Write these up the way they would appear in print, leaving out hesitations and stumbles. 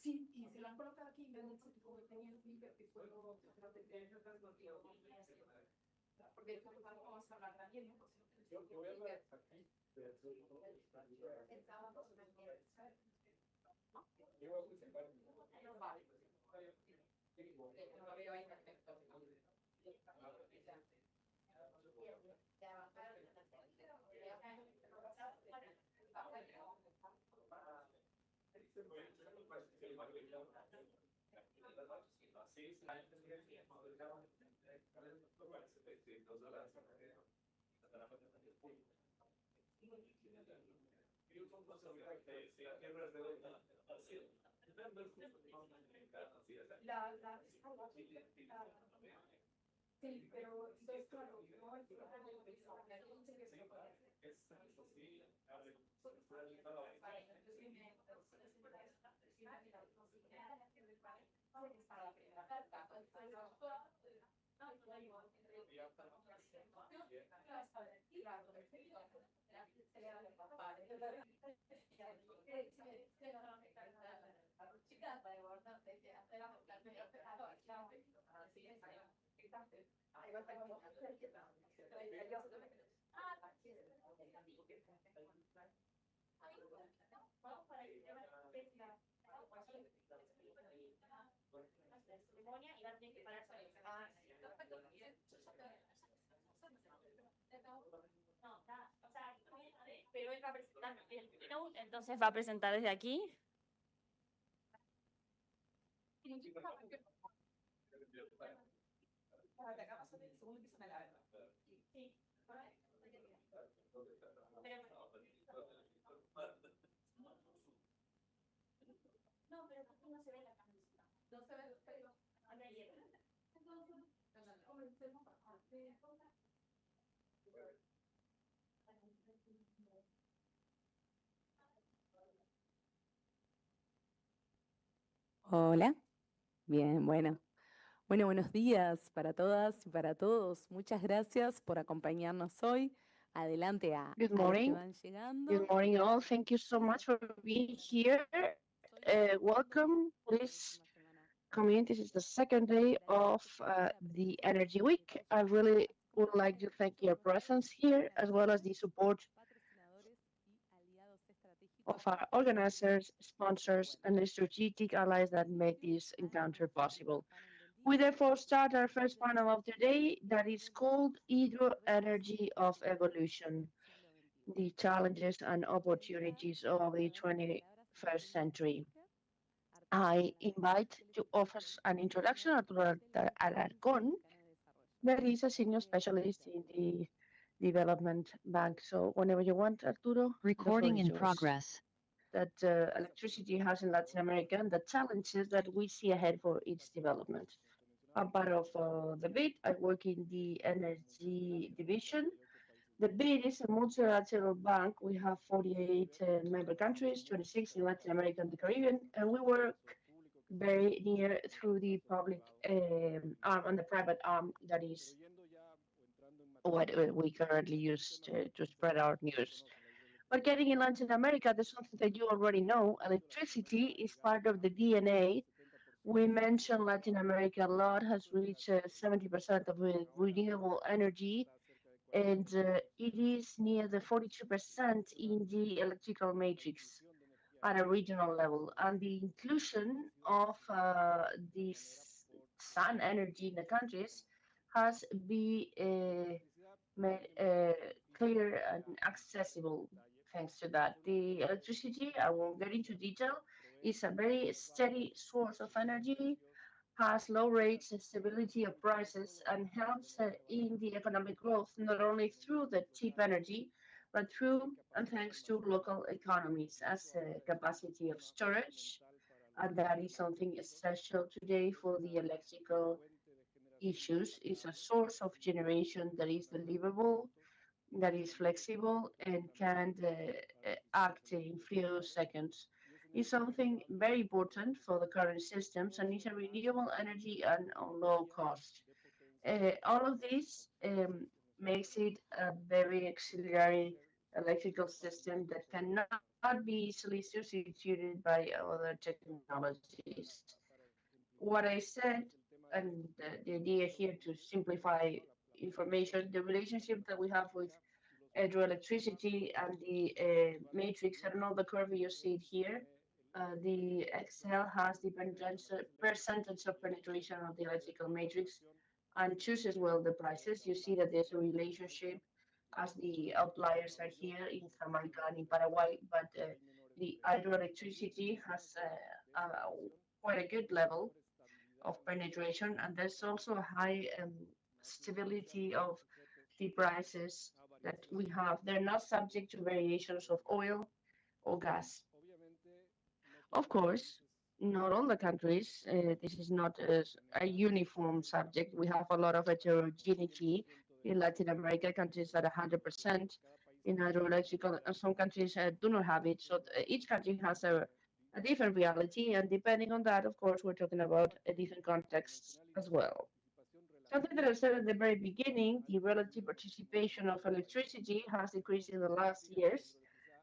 Sí, y se la han colocado aquí en vez del sitio como tenía el clip, que fue luego porque vamos a hablar también, ¿no? Yo voy a hablar aquí, pero el sábado se me entiende, ¿sabes? Yo voy a observar. Vale. No veo ahí perfecto. Sí, pero entonces, claro, pero él va a presentar el keynote, entonces va a presentar desde aquí. Sí. No, pero no se ve la camiseta. No se ve, pero entonces, comencemos a hacer cosas. Hola, bien, bueno. Bueno, buenos días para todas y para todos. Muchas gracias por acompañarnos hoy. Adelante a Good los que morning. van llegando. Good morning, all. Thank you so much for being here. Welcome. Please come in. This is the second day of the Energy Week. I really would like to thank your presence here, as well as the support of our organizers, sponsors, and the strategic allies that make this encounter possible. We therefore start our first panel of the day that is called Hydro Energy of Evolution, the challenges and opportunities of the 21st century. I invite to offer an introduction Arturo Alarcón, that is a senior specialist in the development bank. So whenever you want, Arturo. Recording in progress. That electricity has in Latin America and the challenges that we see ahead for its development. I'm part of the BID. I work in the energy division. The BID is a multilateral bank. We have 48 member countries, 26 in Latin America and the Caribbean, and we work very near through the public arm and the private arm that is what we currently use to spread our news. But getting in Latin America, there's something that you already know. Electricity is part of the DNA. We mentioned Latin America a lot, has reached 70% of renewable energy, and it is near the 42% in the electrical matrix at a regional level. And the inclusion of this sun energy in the countries has been made clear and accessible thanks to that. The electricity, I won't get into detail, is a very steady source of energy, has low rates and stability of prices, and helps in the economic growth not only through the cheap energy, but through and thanks to local economies as capacity of storage and that is something essential today for the electrical issues. It's a source of generation that is deliverable, that is flexible, and can act in few seconds. It's something very important for the current systems, and it's a renewable energy and on low cost. All of this makes it a very auxiliary electrical system that cannot be easily substituted by other technologies. What I said, and the idea here to simplify information, the relationship that we have with hydroelectricity and the matrix, I don't know the curve you see it here. The Excel has the percentage of penetration of the electrical matrix and choose as well the prices. You see that there's a relationship as the outliers are here in Jamaica and in Paraguay, but the hydroelectricity has quite a good level of penetration, and there's also a high stability of the prices that we have. They're not subject to variations of oil or gas. Of course, not all the countries, this is not a uniform subject. We have a lot of heterogeneity in Latin America, countries that are 100% in hydroelectrical, and some countries do not have it. So each country has a different reality, and depending on that, of course, we're talking about a different contexts as well. Something that I said at the very beginning, the relative participation of electricity has decreased in the last years.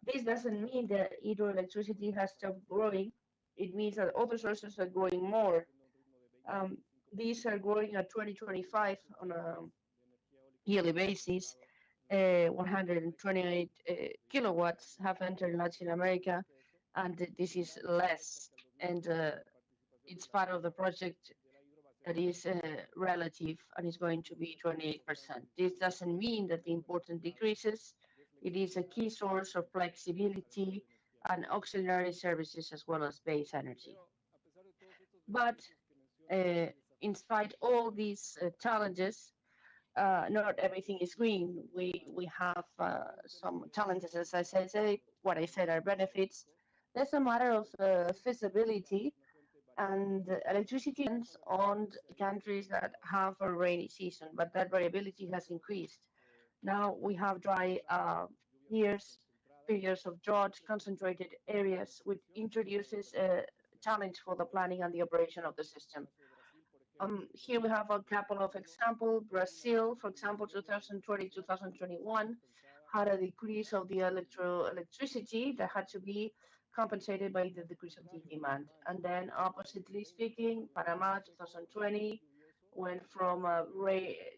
This doesn't mean that hydroelectricity has stopped growing. It means that other sources are growing more. Um, these are growing at 2025 on a yearly basis. 128 kilowatts have entered Latin America, and this is less. And it's part of the project that is relative and is going to be 28%. This doesn't mean that the importance decreases. It is a key source of flexibility and auxiliary services as well as base energy. But in spite of all these challenges, not everything is green. We have some challenges, as I said. What I said are benefits. There's a matter of feasibility, and electricity depends on countries that have a rainy season, but that variability has increased. Now we have dry years, periods of drought, concentrated areas, which introduces a challenge for the planning and the operation of the system. Here we have a couple of examples. Brazil, for example, 2020, 2021, had a decrease of the electricity that had to be compensated by the decrease of the demand. And then, oppositely speaking, Panama, 2020, went from a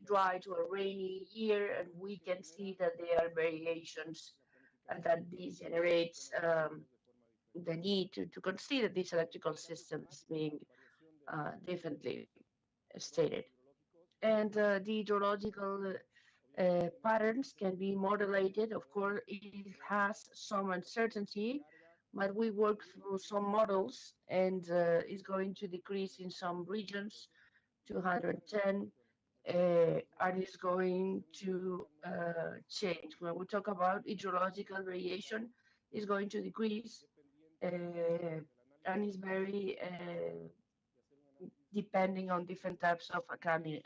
dry to a rainy year, and we can see that there are variations, and that this generates the need to consider these electrical systems being differently stated. And the hydrological patterns can be modulated. Of course, it has some uncertainty, but we work through some models, and it's going to decrease in some regions to 110, and it's going to change. When we talk about hydrological variation, it's going to decrease, and it's very depending on different types of accounting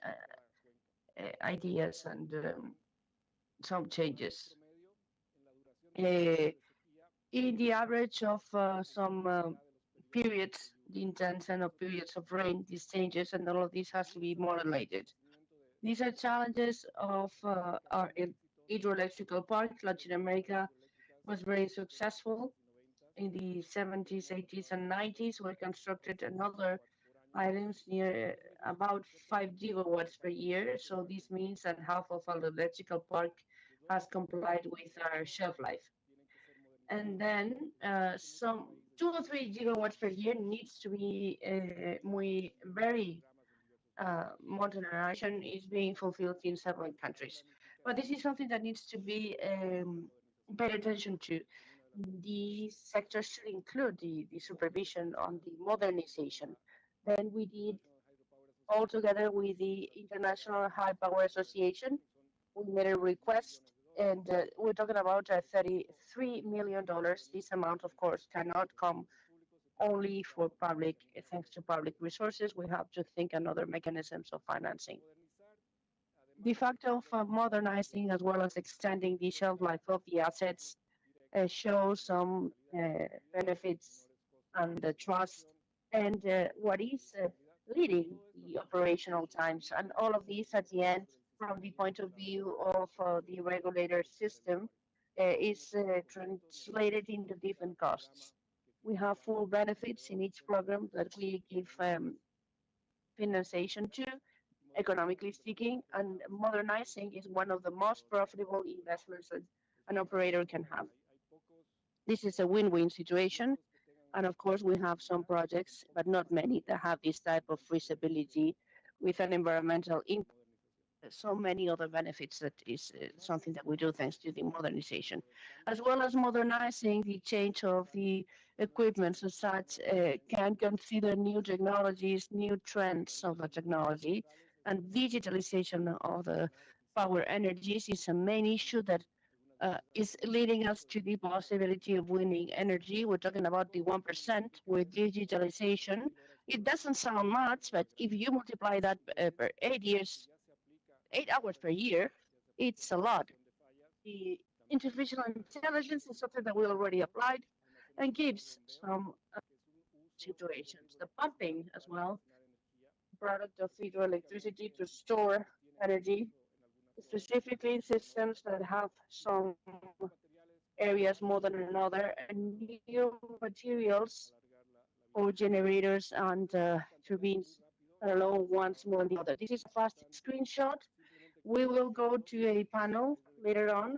ideas and some changes. In the average of some periods, the intention of periods of rain, these changes, and all of this has to be modulated. These are challenges of our hydroelectrical park. Latin America was very successful in the 70s, 80s, and 90s. We constructed another items near about 5 gigawatts per year. So this means that half of our electrical park has complied with our shelf life. And then some 2 or 3 gigawatts per year needs to be very modernization is being fulfilled in several countries. But this is something that needs to be paid attention to. The sector should include the supervision on the modernization. Then we did all together with the International High Power Association. We made a request, and we're talking about $33 million. This amount, of course, cannot come only for public, thanks to public resources. We have to think another mechanisms of financing. The fact of modernizing as well as extending the shelf life of the assets shows some benefits and the trust and what is leading the operational times. And all of these at the end, from the point of view of the regulator system, is translated into different costs. We have full benefits in each program that we give financiation to, economically speaking, and modernizing is one of the most profitable investments that an operator can have. This is a win-win situation. And of course, we have some projects, but not many, that have this type of feasibility with an environmental impact. So many other benefits that is something that we do thanks to the modernization, as well as modernizing the change of the equipment as such, can consider new technologies, new trends of the technology, and digitalization of the power energies is a main issue that is leading us to the possibility of winning energy. We're talking about the 1% with digitalization. It doesn't sound much, but if you multiply that per 8 years, 8 hours per year, it's a lot. The artificial intelligence is something that we already applied and gives some situations. The pumping as well, product of hydroelectricity to store energy, specifically systems that have some areas more than another, and new materials or generators and turbines that allow ones more than the other. This is a fast screenshot. We will go to a panel later on.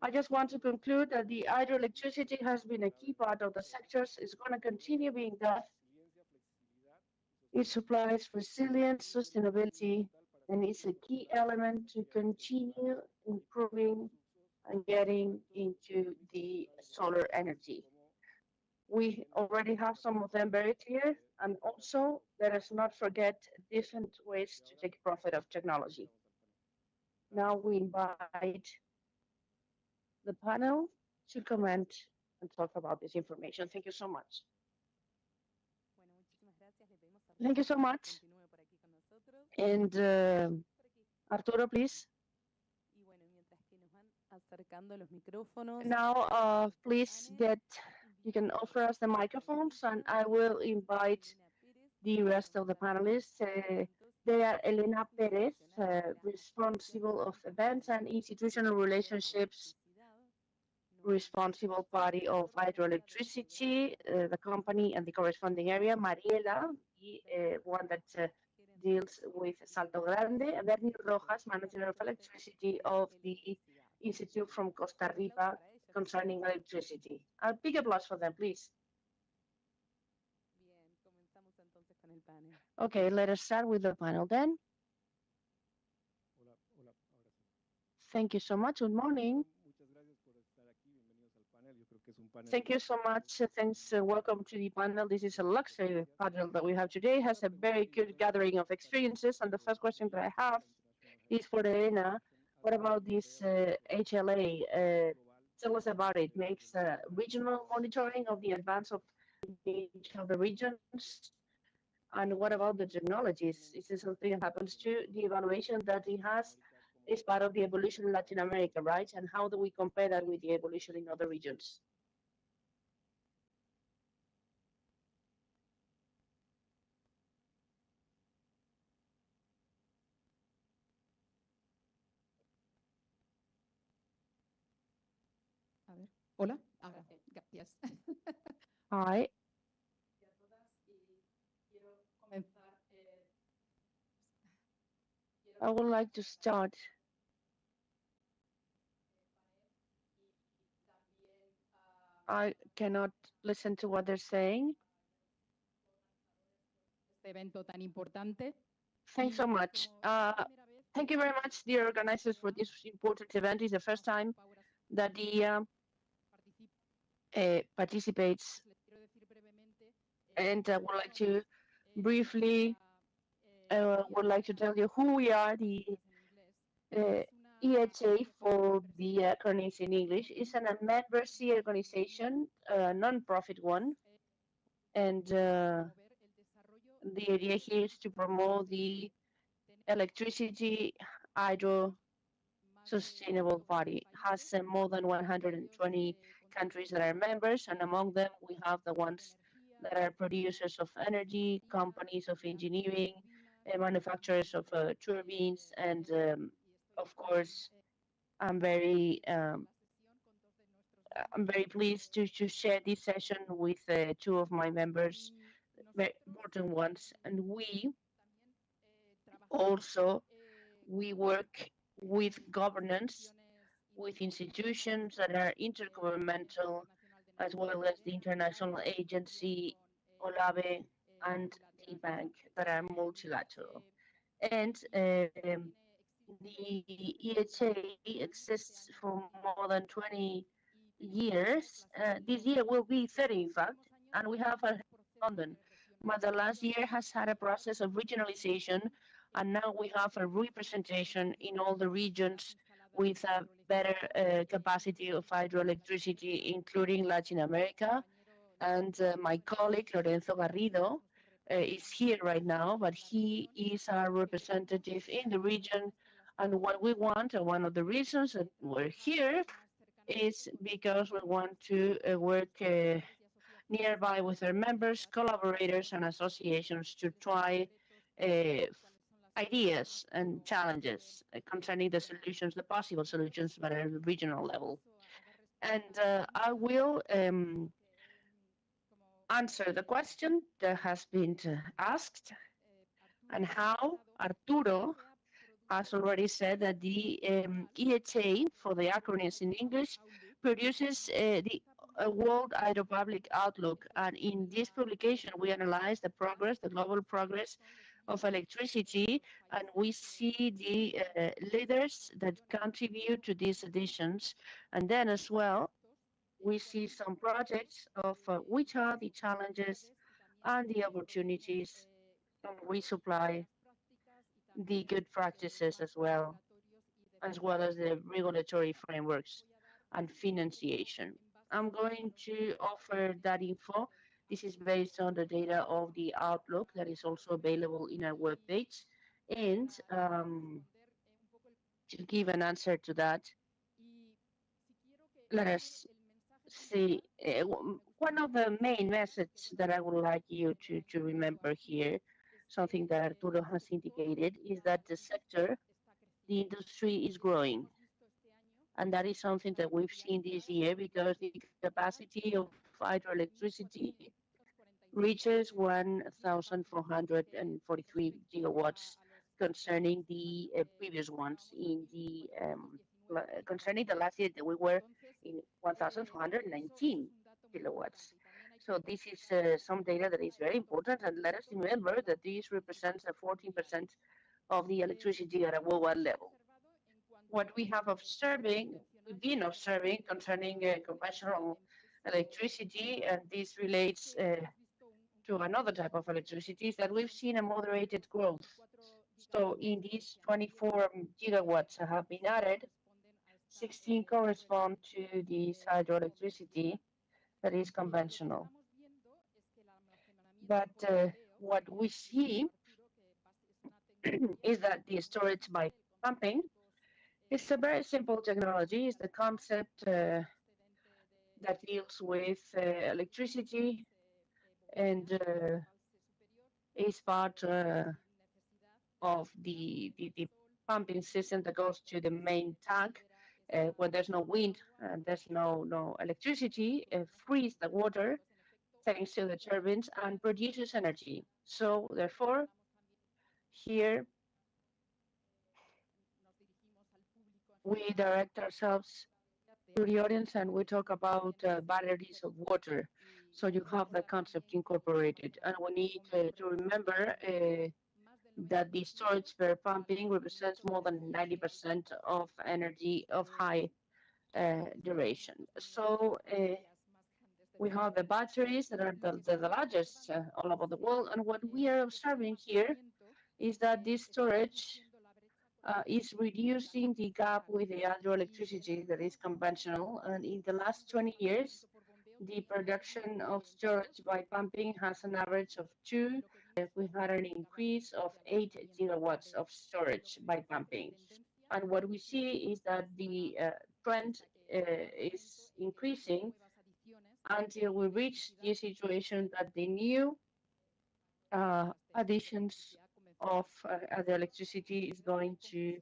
I just want to conclude that the hydroelectricity has been a key part of the sectors. It's going to continue being that. It supplies resilience, sustainability, and it's a key element to continue improving and getting into the solar energy. We already have some of them very clear, and also let us not forget different ways to take profit of technology. Now we invite the panel to comment and talk about this information. Thank you so much. Thank you so much. And Arturo, please. Now, please you can offer us the microphones, and I will invite the rest of the panelists. They are Elena Perez, responsible of events and institutional relationships, responsible party of hydroelectricity, the company and the corresponding area. Mariela, the one that deals with Salto Grande. Bernie Rojas, manager of electricity of the Institute from Costa Rica concerning electricity. A big applause for them, please. Okay, let us start with the panel then. Thank you so much. Good morning. Thank you so much. Thanks. Welcome to the panel. This is a luxury panel that we have today. It has a very good gathering of experiences. And the first question that I have is for Elena. What about this HLA? Tell us about it. Makes regional monitoring of the advance of each of the regions. And what about the technologies? Is this something that happens to the evaluation that it has is part of the evolution in Latin America, right? And how do we compare that with the evolution in other regions? Hola. Yes. Hi. I would like to start. I cannot listen to what they're saying. Thanks so much. Thank you very much, dear organizers, for this important event. It's the first time that the participates, and I would like to briefly would like to tell you who we are. The EHA, for the acronyms in English, is an membership organization, a non-profit one. And the idea here is to promote the electricity hydro sustainable body. Has more than 120 countries that are members, and among them we have the ones that are producers of energy, companies of engineering, manufacturers of turbines, and of course, I'm very um, I'm very pleased to share this session with two of my members, very important ones, and also we work with governance, with institutions that are intergovernmental, as well as the international agency, OLAVE, and the bank that are multilateral. And the EHA exists for more than 20 years. This year will be 30, in fact, and we have a London. But the last year has had a process of regionalization, and now we have a representation in all the regions with a better capacity of hydroelectricity, including Latin America. And my colleague, Lorenzo Garrido, is here right now, but he is our representative in the region. And what we want, and one of the reasons that we're here, is because we want to work nearby with our members, collaborators, and associations to try ideas and challenges concerning the solutions, the possible solutions, but at a regional level. And I will answer the question that has been asked, and how Arturo has already said that the EHA, for the acronyms in English, produces the World Hydropublic Outlook. And in this publication, we analyze the progress, the global progress of electricity, and we see the leaders that contribute to these editions. And then as well, we see some projects of which are the challenges and the opportunities, and we supply the good practices as well as the regulatory frameworks and financiation. I'm going to offer that info. This is based on the data of the Outlook that is also available in our webpage. And to give an answer to that, let us see. One of the main messages that I would like you to remember here, something that Arturo has indicated, is that the sector, the industry is growing. And that is something that we've seen this year because the capacity of hydroelectricity reaches 1,443 gigawatts concerning the previous ones in the concerning the last year that we were in 1,419 kilowatts. So this is some data that is very important, and let us remember that this represents a 14% of the electricity at a worldwide level. What we have we've been observing concerning conventional electricity, and this relates to another type of electricity, is that we've seen a moderated growth. So in these 24 gigawatts that have been added, 16 correspond to this hydroelectricity that is conventional. But what we see is that the storage by pumping is a very simple technology. It's the concept that deals with electricity and is part of the pumping system that goes to the main tank. When there's no wind and there's no electricity, frees the water thanks to the turbines and produces energy. So therefore, here we direct ourselves to the audience and we talk about batteries of water. So you have the concept incorporated. And we need to remember that the storage per pumping represents more than 90% of energy of high duration. So we have the batteries that are the largest all over the world. And what we are observing here is that this storage is reducing the gap with the hydroelectricity that is conventional. And in the last 20 years, The production of storage by pumping has an average of 2. We had an increase of 8 gigawatts of storage by pumping. And what we see is that the trend is increasing until we reach the situation that the new additions of the electricity is going to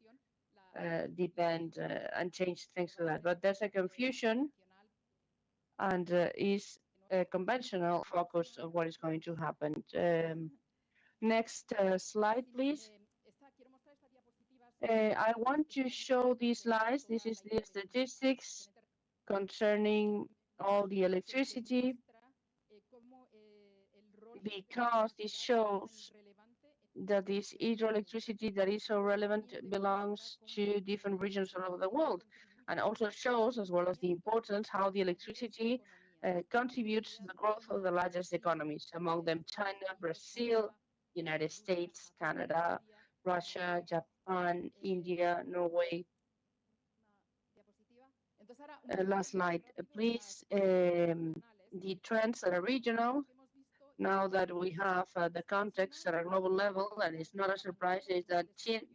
depend and change things like that. But there's a confusion and is a conventional focus of what is going to happen. Next slide, please. I want to show these slides. This is the statistics concerning all the electricity because this shows that this hydroelectricity that is so relevant belongs to different regions all over the world, and also shows, as well as the importance, how the electricity contributes to the growth of the largest economies, among them China, Brazil, United States, Canada, Russia, Japan, India, Norway. Last slide, please. The trends that are regional. Now that we have the context at a global level, and it's not a surprise, is that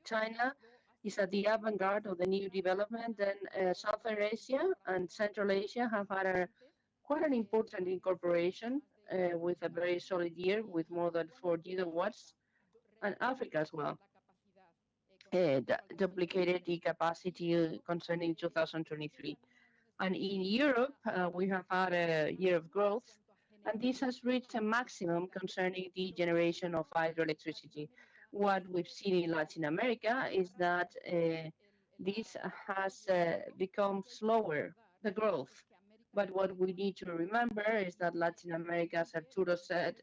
China is at the avant-garde of the new development, and Southern Asia and Central Asia have had quite an important incorporation with a very solid year with more than 4 gigawatts, and Africa as well. Duplicated the capacity concerning 2023. And in Europe, we have had a year of growth, and this has reached a maximum concerning the generation of hydroelectricity. What we've seen in Latin America is that this has become slower, the growth. But what we need to remember is that Latin America, as Arturo said,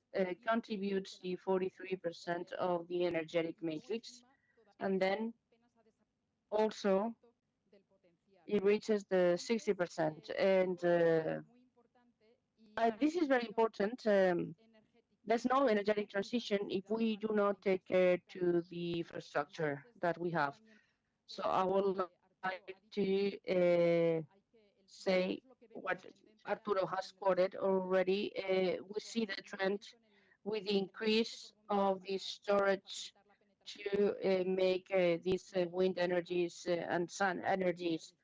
contributes the 43% of the energetic matrix, and then also it reaches the 60%. And this is very important. There's no energetic transition if we do not take care to the infrastructure that we have. So I would like to say what Arturo has quoted already. We see the trend with the increase of the storage to make these wind energies and sun energies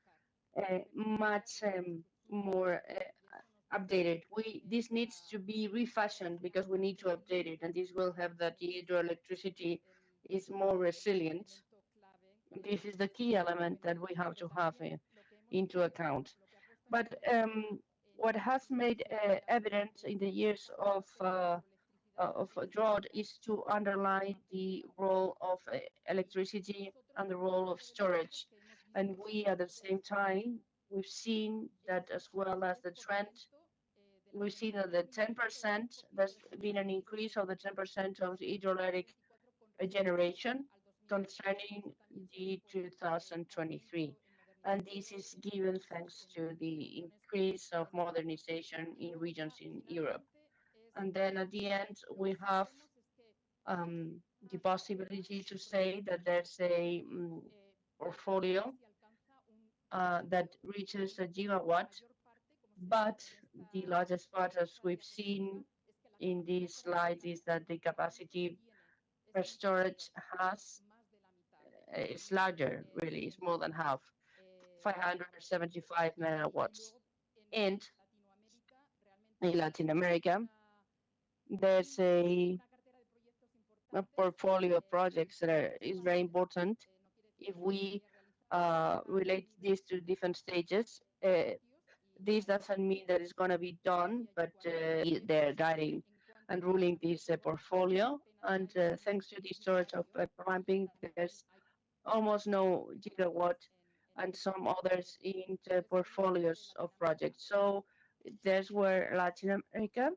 much more updated. This needs to be refashioned because we need to update it, and this will have that the hydroelectricity is more resilient. This is the key element that we have to have into account. But what has made evident in the years of drought is to underline the role of electricity and the role of storage. And we, at the same time, we've seen that as well as the trend, we've seen that the 10%, there's been an increase of the 10% of the hydroelectric generation concerning the 2023. And this is given thanks to the increase of modernization in regions in Europe. And then at the end, we have the possibility to say that there's a portfolio that reaches a gigawatt, but the largest part, as we've seen in these slides, is that the capacity per storage is larger, really, it's more than half, 575 megawatts. And in Latin America, there's a portfolio of projects that is very important. If we relate this to different stages, this doesn't mean that it's going to be done, but they're guiding and ruling this portfolio. And thanks to the storage of pumping, there's almost no gigawatt and some others in the portfolios of projects. So there's where Latin America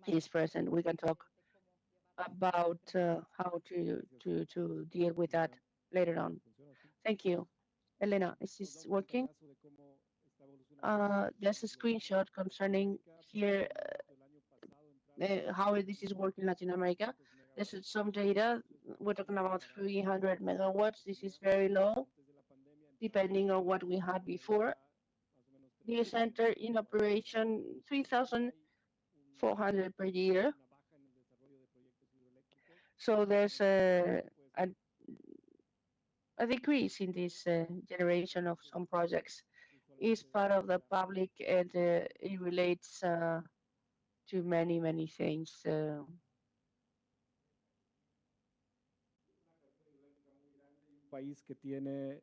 is present. We can talk about how to deal with that later on. Thank you. Elena, is this working? There's a screenshot concerning here how this is working in Latin America. This is some data. We're talking about 300 megawatts. This is very low, depending on what we had before. this center in operation 3,400 per year. So there's a decrease in this generation of some projects. Is part of the public and it relates to many, many things. País que tiene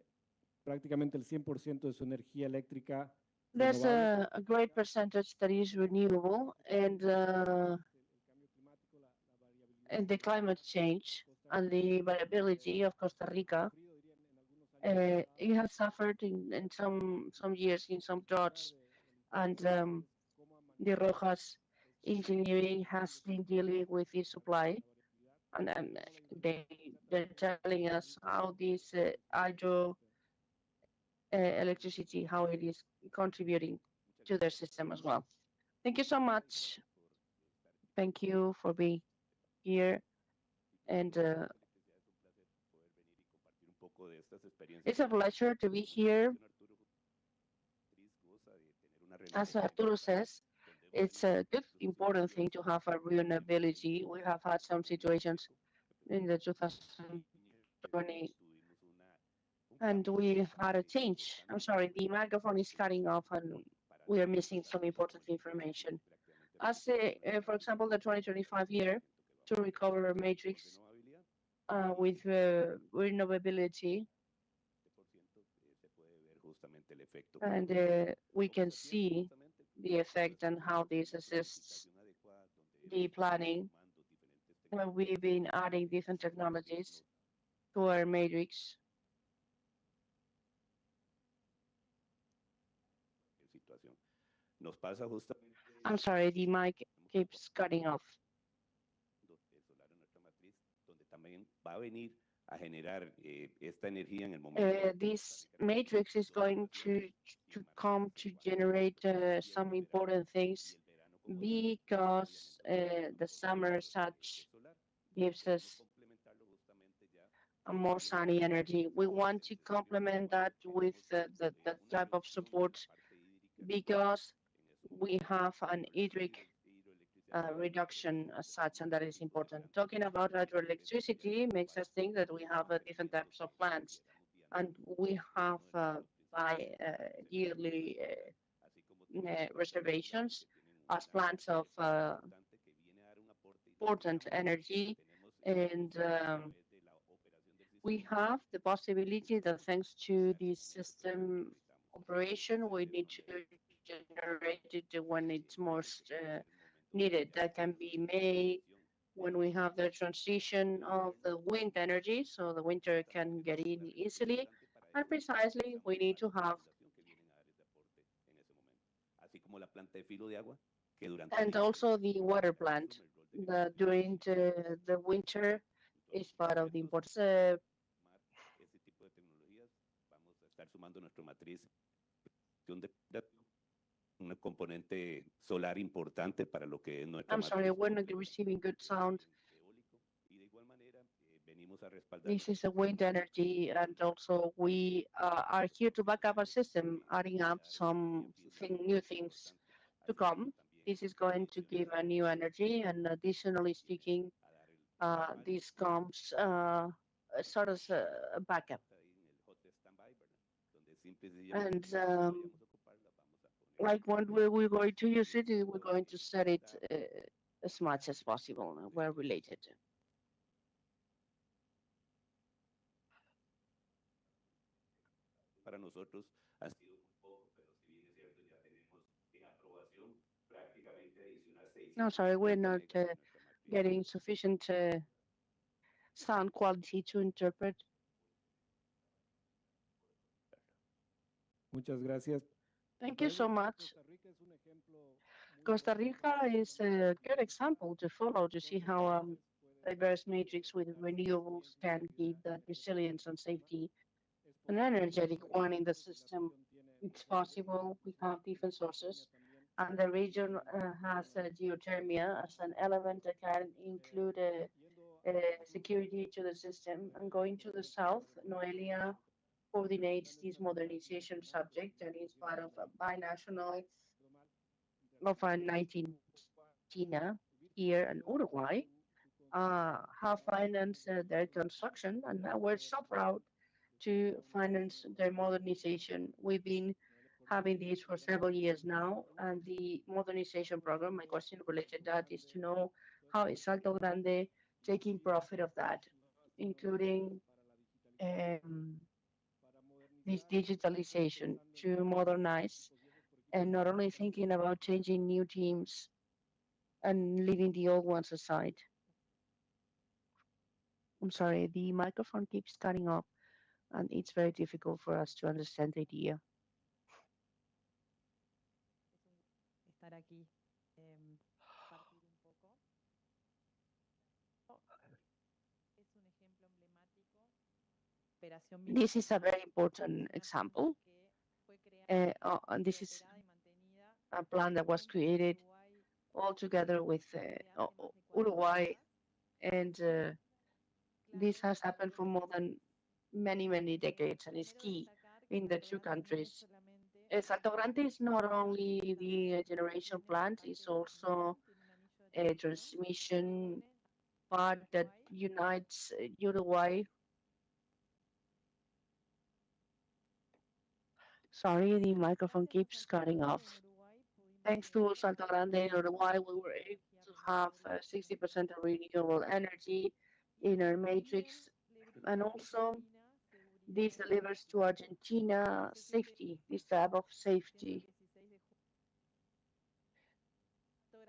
prácticamente el 100% de su energía eléctrica There's renovable. a great percentage that is renewable, and the climate change and the variability of Costa Rica, it has suffered in some years in some droughts, and the Rojas engineering has been dealing with the supply, and they're telling us how this hydro electricity, how it is contributing to their system as well. Thank you so much. Thank you for being here, and it's a pleasure to be here. As Arturo says, it's a good, important thing to have a renewability. We have had some situations in the 2020, and we had a change. I'm sorry, the microphone is cutting off, and we are missing some important information. As, for example, the 2025 year to recover a matrix with renewability, and we can see the effect and how this assists the planning when we've been adding different technologies to our matrix. I'm sorry, the mic keeps cutting off. This matrix is going to come to generate some important things because the summer such gives us a more sunny energy. We want to complement that with the type of support because we have an hydric reduction as such, and that is important. Talking about hydroelectricity makes us think that we have different types of plants, and we have yearly reservations as plants of important energy, and we have the possibility that thanks to the system operation, we need to generate it when it's most needed. That can be May, when we have the transition of the wind energy, so the winter can get in easily. And precisely, we need to have, and also the water plant during the winter is part of the importance. I'm sorry, we're not receiving good sound. This is a wind energy, and also we are here to back up our system, adding up some new things to come. This is going to give a new energy, and additionally speaking, this comes sort of a backup. And like when we're going to use it, we're going to set it as much as possible. We're related. No, sorry, we're not getting sufficient sound quality to interpret. Muchas gracias. Thank you so much. Costa Rica is a good example to follow to see how diverse matrix with renewables can give that resilience and safety, an energetic one in the system. It's possible. We have different sources, and the region has geothermia as an element that can include security to the system. And going to the south, Noelia coordinates this modernization subject and is part of a binational of a 19 Argentina here in Uruguay, have financed their construction, and now we're so proud to finance their modernization. We've been having this for several years now, and the modernization program, my question related to that is to know how is Salto Grande taking profit of that, including um, this digitalization to modernize and not only thinking about changing new teams and leaving the old ones aside. I'm sorry, the microphone keeps cutting off and it's very difficult for us to understand the idea. Estar aquí, partir un poco. Es un ejemplo emblemático. Operación This is a very important example. And this is a plan that was created all together with Uruguay, and this has happened for more than many decades and is key in the two countries. Salto Grande is not only the generation plant, it's also a transmission part that unites Uruguay. Sorry, the microphone keeps cutting off. Thanks to Salto Grande in Uruguay, we were able to have 60% of renewable energy in our matrix, and also this delivers to Argentina safety, this type of safety.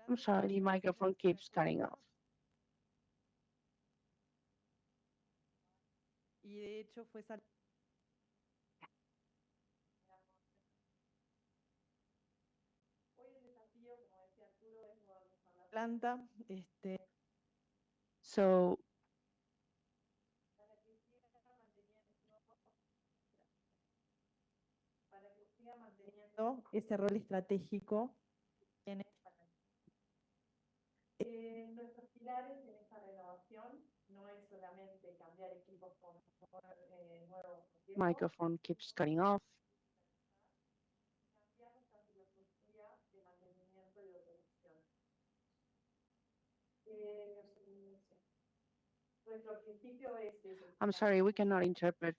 I'm sorry, the microphone keeps cutting off. Y de hecho fue planta, So para que siga manteniendo ese rol estratégico en nuestros pilares en esta renovación no es solamente cambiar equipos por nuevos. microphone keeps cutting off. Cambiamos la filosofía de mantenimiento y operación. Nuestro principio es I'm sorry, we cannot interpret.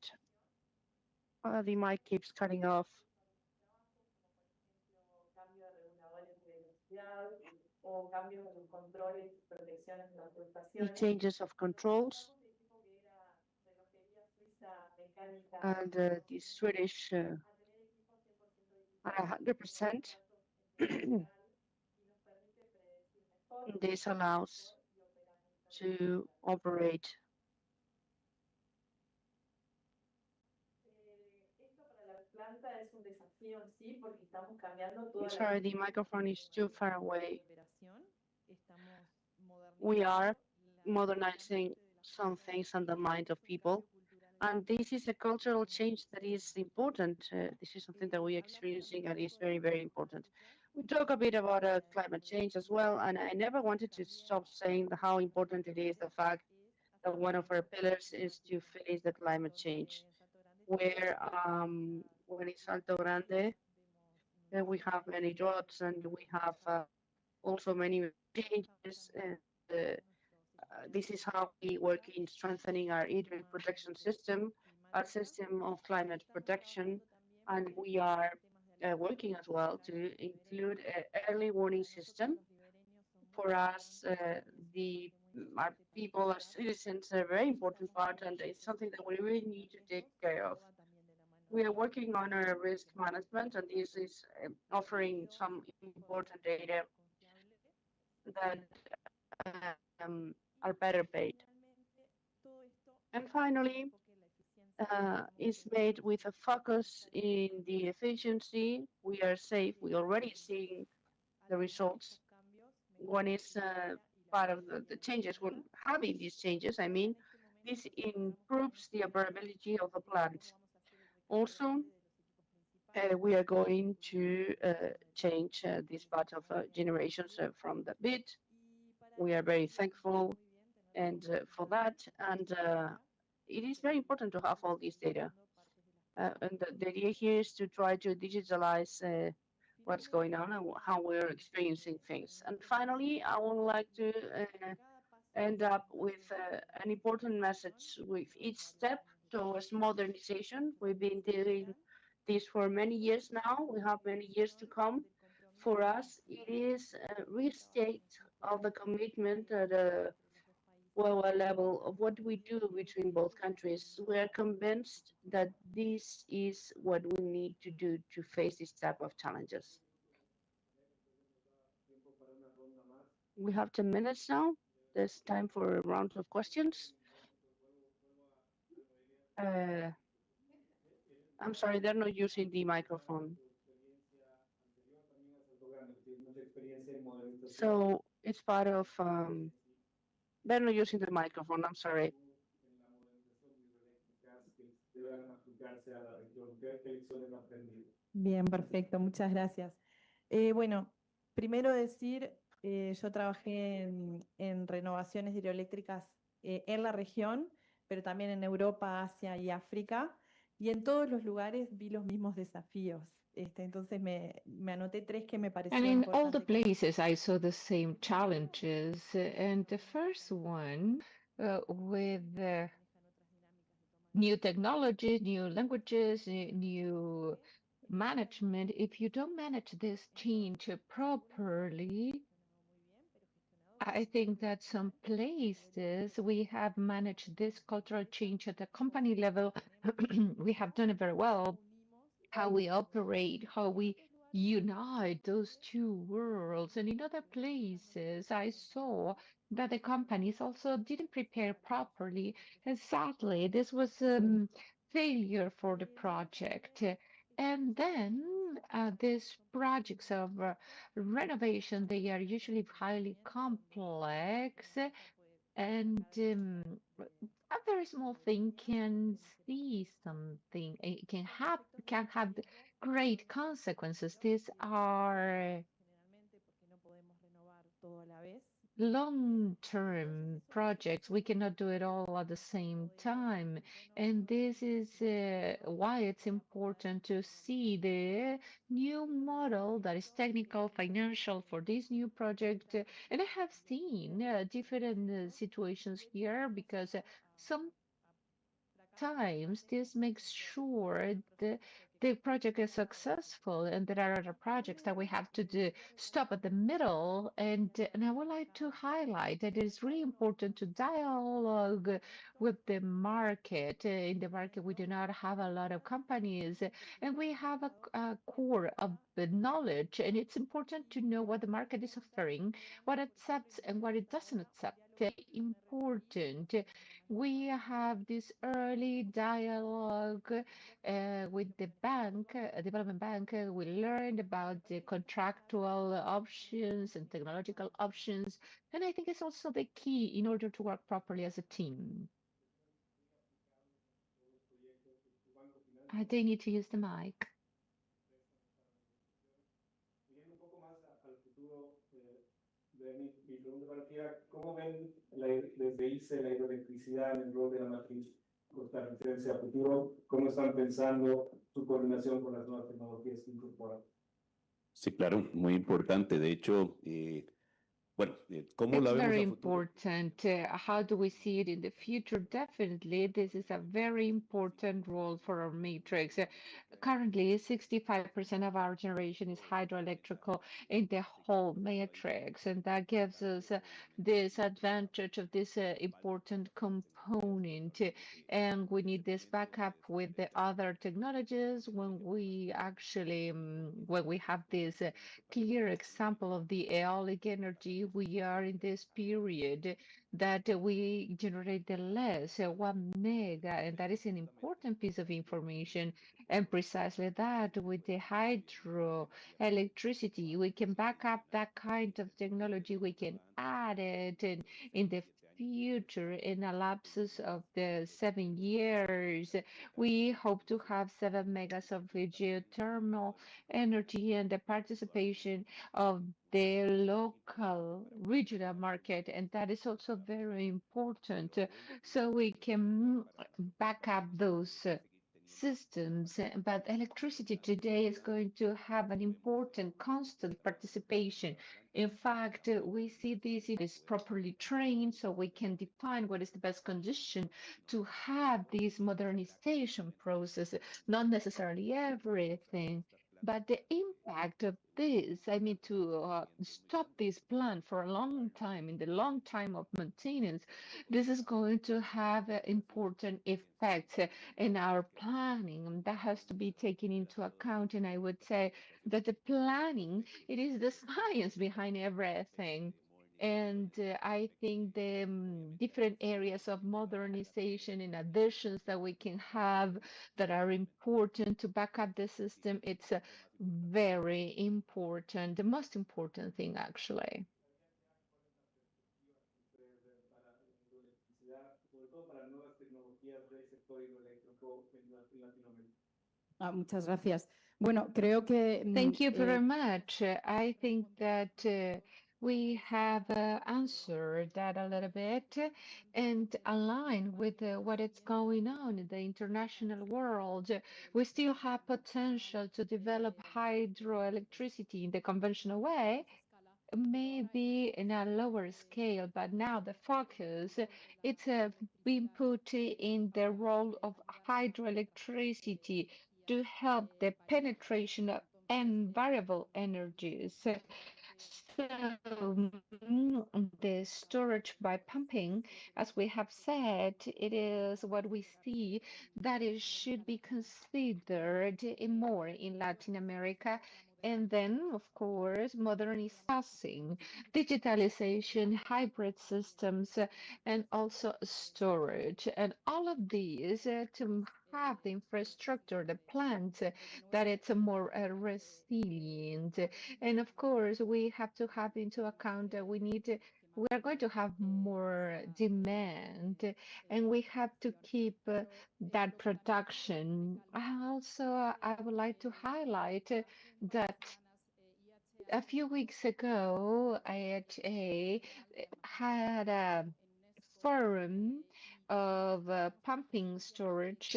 The mic keeps cutting off. Cambio de reguladores de velocidad o cambios en controles y protecciones de las The subestaciones. changes of controls and the Swedish at 100%. This allows to operate. I'm sorry, the microphone is too far away. We are modernizing some things on the mind of people, and this is a cultural change that is important. This is something that we're experiencing and is very important. We talk a bit about climate change as well, and I never wanted to stop saying how important it is, the fact that one of our pillars is to face the climate change. Where when it's Salto Grande, we have many droughts and we have also many changes. This is how we work in strengthening our hydric protection system, our system of climate protection, and we are working as well to include an early warning system. For us, our people, our citizens, are a very important part, and it's something that we really need to take care of. We are working on our risk management, and this is offering some important data that are better paid. And finally, is made with a focus in the efficiency. We are safe. We already seeing the results. One is part of the changes. When having these changes, I mean, this improves the operability of the plant. Also, we are going to change this part of generations from the bit. We are very thankful and for that, and it is very important to have all this data. And the idea here is to try to digitalize what's going on and how we're experiencing things. And finally, I would like to end up with an important message with each step towards modernization. We've been doing this for many years now. We have many years to come. For us, it is a restate of the commitment at a well level of what we do between both countries. We are convinced that this is what we need to do to face this type of challenges. We have 10 minutes now. There's time for a round of questions. I'm sorry, they're not using the microphone. So it's part of, they're not using the microphone, I'm sorry. Bien, perfecto, muchas gracias. Bueno, primero decir, yo trabajé en renovaciones hidroeléctricas en la región, pero también en Europa, Asia y África, y en todos los lugares vi los mismos desafíos. Entonces me anoté tres que me And parecían in all the importantes. places, I saw the same challenges. And the first one with new technologies, new languages, new management. If you don't manage this change properly, I think that some places we have managed this cultural change at the company level. We have done it very well. How we operate, how we unite those two worlds. And in other places, I saw that the companies also didn't prepare properly. And sadly, this was failure for the project. And then these projects of renovation, they are usually highly complex, and a very small thing can see something. It can have great consequences. These are long-term projects. We cannot do it all at the same time. And this is why it's important to see the new model that is technical, financial for this new project. And I have seen different situations here because sometimes this makes sure the project is successful, and there are other projects that we have to do stop at the middle. And I would like to highlight that it is really important to dialogue with the market. In the market, we do not have a lot of companies, and we have a core of the knowledge, and it's important to know what the market is offering, what it accepts and what it doesn't accept. Important. We have this early dialogue with the bank, development bank. We learned about the contractual options and technological options. And I think it's also the key in order to work properly as a team. They need to use the mic. Mi pregunta para ti era, ¿cómo ven desde ICE la hidroelectricidad en el rol de la matriz costarricense a futuro? ¿Cómo están pensando su coordinación con las nuevas tecnologías que incorporan? Sí, claro, muy importante. De hecho, bueno, ¿cómo la It's vemos very a futuro? important. How do we see it in the future? Definitely, this is a very important role for our matrix. Currently, 65% of our generation is hydroelectrical in the whole matrix, and that gives us this advantage of this important component. And we need this backup with the other technologies when we actually, when we have this clear example of the eolic energy, we are in this period that we generate the less, 1 mega, and that is an important piece of information. And precisely that, with the hydro electricity, we can back up that kind of technology. We can add it in the future in a lapses of the 7 years. We hope to have 7 megas of geothermal energy and the participation of the local regional market, and that is also very important, so we can back up those systems, but electricity today is going to have an important constant participation. In fact, we see this is properly trained so we can define what is the best condition to have this modernization process, not necessarily everything. But the impact of this, I mean, to stop this plant for a long time, in the long time of maintenance, this is going to have important effects in our planning, and that has to be taken into account. And I would say that the planning, it is the science behind everything. And I think the different areas of modernization and additions that we can have that are important to back up the system, it's very important, the most important thing actually. Sobre todo para nuevas tecnologías del sector hidroeléctrico en Latinoamérica? Muchas gracias. Bueno, creo que Thank you very much. I think that we have answered that a little bit and aligned with what is going on in the international world. We still have potential to develop hydroelectricity in the conventional way, maybe in a lower scale, but now the focus it's been put in the role of hydroelectricity to help the penetration of and variable energies. So the storage by pumping, as we have said, it is what we see that it should be considered more in Latin America. And then, of course, modernizing, digitalization, hybrid systems, and also storage. And all of these to have the infrastructure, the plants, that it's a more resilient. And of course, we have to have into account that we are going to have more demand, and we have to keep that production. I would like to highlight that a few weeks ago, IHA had a forum of pumping storage,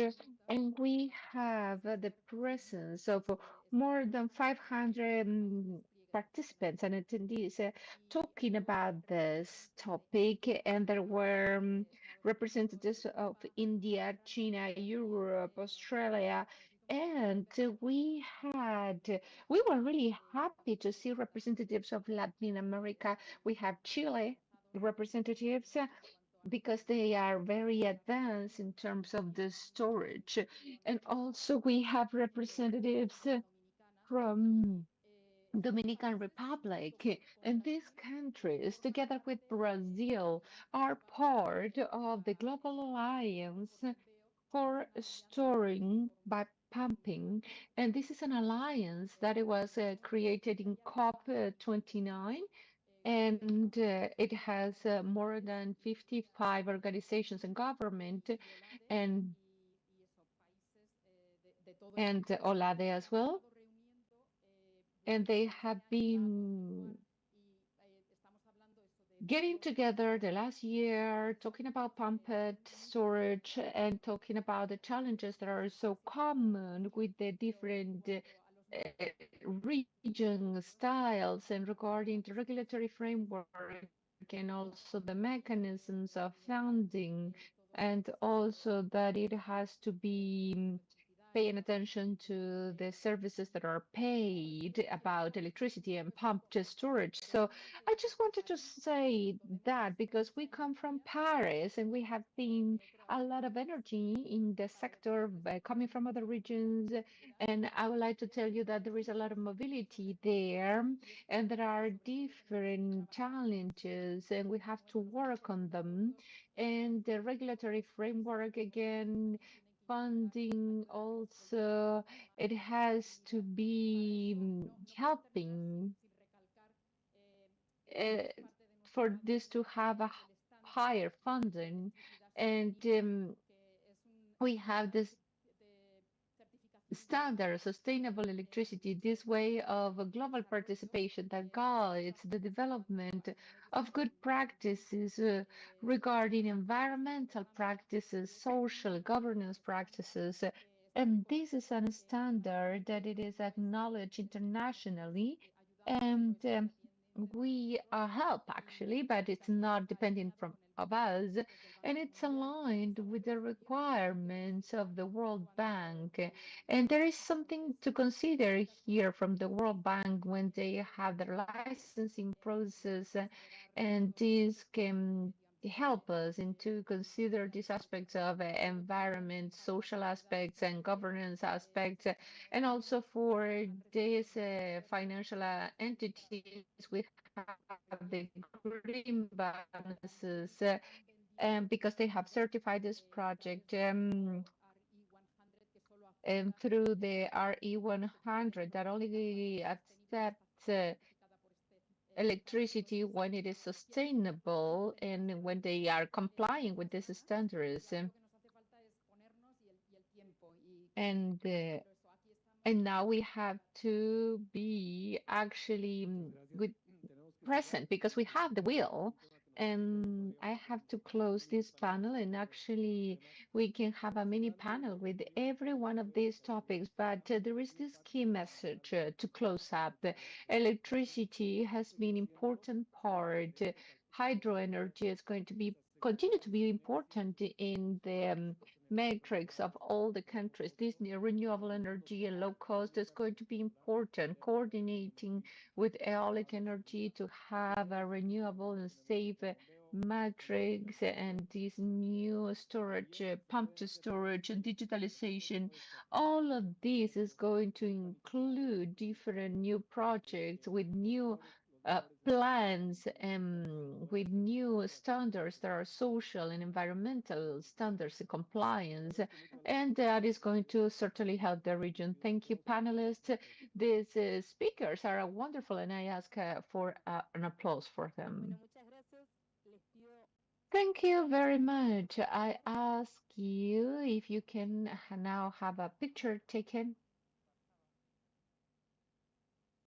and we have the presence of more than 500 participants and attendees talking about this topic, and there were representatives of India, China, Europe, Australia, and we were really happy to see representatives of Latin America. We have Chile representatives because they are very advanced in terms of the storage. And also we have representatives from Dominican Republic, and these countries, together with Brazil, are part of the Global Alliance for Storing by Pumping. And this is an alliance that it was created in COP29, and it has more than 55 organizations and government and OLADE as well. And they have been getting together the last year, talking about pumped storage and talking about the challenges that are so common with the different region styles and regarding the regulatory framework and also the mechanisms of funding, and also that it has to be paying attention to the services that are paid about electricity and pumped storage. So I just wanted to say that because we come from Paris and we have seen a lot of energy in the sector coming from other regions. And I would like to tell you that there is a lot of mobility there and there are different challenges and we have to work on them. And the regulatory framework, again, funding also, it has to be helping uh, for this to have a higher funding. And we have this standard sustainable electricity, this way of a global participation that guides the development of good practices regarding environmental practices, social governance practices, And this is a standard that it is acknowledged internationally, and we help actually, but it's not dependent from of us, and it's aligned with the requirements of the World Bank. And there is something to consider here from the World Bank when they have their licensing process, and this can help us into consider these aspects of environment, social aspects, and governance aspects, and also for these financial entities, we have the green bonuses, because they have certified this project. And through the RE100 that only accepts electricity when it is sustainable and when they are complying with these standards. And now we have to be actually with present because we have the will. And I have to close this panel, and actually we can have a mini panel with every one of these topics, but there is this key message to close up. Electricity has been important part. Hydro energy is going to be continue to be important in the matrix of all the countries. This new renewable energy and low cost is going to be important. Coordinating with eolic energy to have a renewable and safe matrix, and this new storage, pumped storage and digitalization. All of this is going to include different new projects with new plans and with new standards that are social and environmental standards and compliance, and that is going to certainly help the region. Thank you, panelists. These speakers are wonderful, and I ask for an applause for them. Thank you very much. I ask you if you can now have a picture taken.